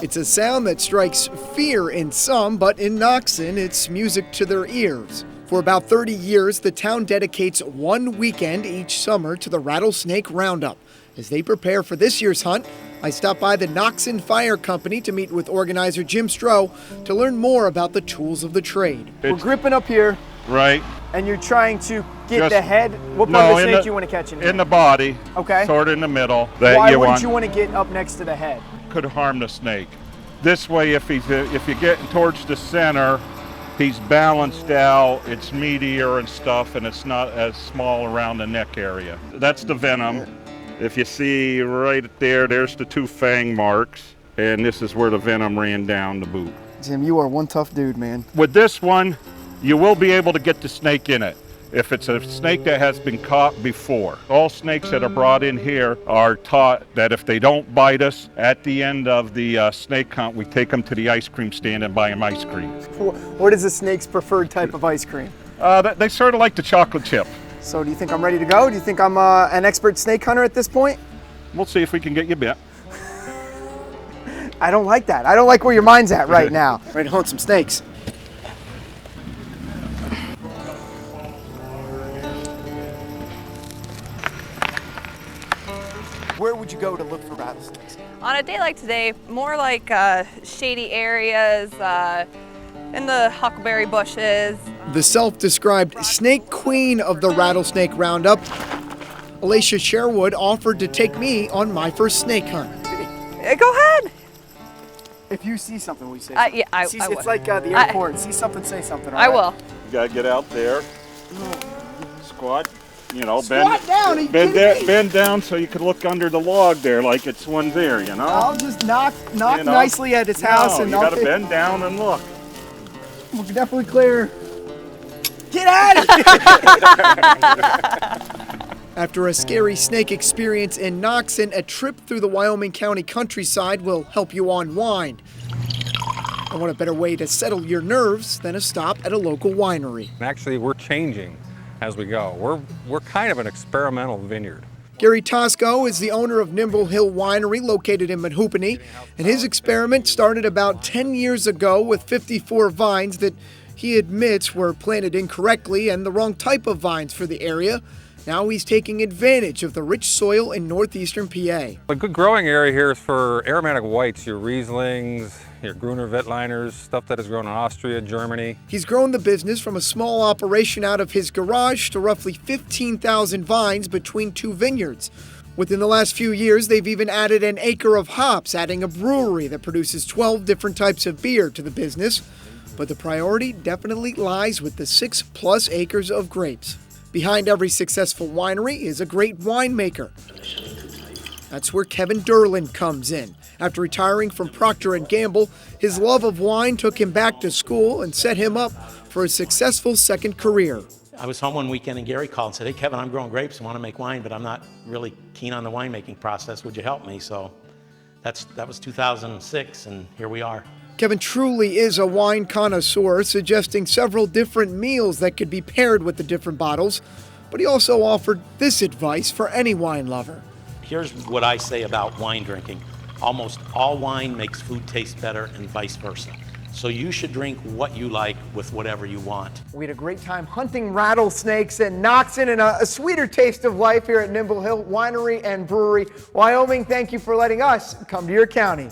It's a sound that strikes fear in some, but in Noxon, it's music to their ears. For about 30 years, the town dedicates one weekend each summer to the Rattlesnake Roundup. As they prepare for this year's hunt, I stopped by the Noxon Fire Company to meet with organizer Jim Stroh to learn more about the tools of the trade. We're gripping up here. Right. And you're trying to get Just- the head. What part of the snake you want to catch in here? In the body. Okay. Sort of in the middle. Why wouldn't you want to get up next to the head? Could harm the snake. This way, if you're getting towards the center, he's balanced out, it's meatier and stuff, and it's not as small around the neck area. That's the venom. If you see right there, there's the two fang marks, and this is where the venom ran down the boot. Jim, you are one tough dude, man. With this one, you will be able to get the snake in it if it's a snake that has been caught before. All snakes that are brought in here are taught that if they don't bite us, at the end of the snake hunt, we take them to the ice cream stand and buy them ice cream. What is a snake's preferred type of ice cream? They sort of like the chocolate chip. So do you think I'm ready to go? Do you think I'm an expert snake hunter at this point? We'll see if we can get you bit. I don't like that. I don't like where your mind's at right now. Ready to hunt some snakes. Where would you go to look for rattlesnakes? On a day like today, more like shady areas, in the huckleberry bushes. The self-described snake queen of the Rattlesnake Roundup, Alicia Sherwood, offered to take me on my first snake hunt. Go ahead. If you see something, will you say something? Yeah, I It's will. like the airport. See something, say something. All I right? will. You gotta get out there, squat, Squat down, are you kidding me? bend down so you can look under the log there like it's one there, you know? I'll just knock You know? nicely at his house, No, and you I'll gotta bend down and look. We're definitely clear. Get out of here! After a scary snake experience in Noxon, a trip through the Wyoming County countryside will help you unwind. And what a better way to settle your nerves than a stop at a local winery. Actually, we're changing as we go. We're kind of an experimental vineyard. Gary Tosco is the owner of Nimble Hill Winery located in Mehoopany, and his experiment started about 10 years ago with 54 vines that he admits were planted incorrectly and the wrong type of vines for the area. Now he's taking advantage of the rich soil in northeastern PA. A good growing area here is for aromatic whites, your Rieslings, your Gruner Veltliners, stuff that is grown in Austria, Germany. He's grown the business from a small operation out of his garage to roughly 15,000 vines between two vineyards. Within the last few years, they've even added an acre of hops, adding a brewery that produces 12 different types of beer to the business. But the priority definitely lies with the 6+ acres of grapes. Behind every successful winery is a great winemaker. That's where Kevin Derlin comes in. After retiring from Procter & Gamble, his love of wine took him back to school and set him up for a successful second career. I was home one weekend and Gary called and said, "Hey Kevin, I'm growing grapes and want to make wine, but I'm not really keen on the winemaking process. Would you help me?" So that was 2006, and here we are. Kevin truly is a wine connoisseur, suggesting several different meals that could be paired with the different bottles, but he also offered this advice for any wine lover. Here's what I say about wine drinking. Almost all wine makes food taste better and vice versa. So you should drink what you like with whatever you want. We had a great time hunting rattlesnakes in Noxon and a sweeter taste of life here at Nimble Hill Winery and Brewery. Wyoming, thank you for letting us come to your county.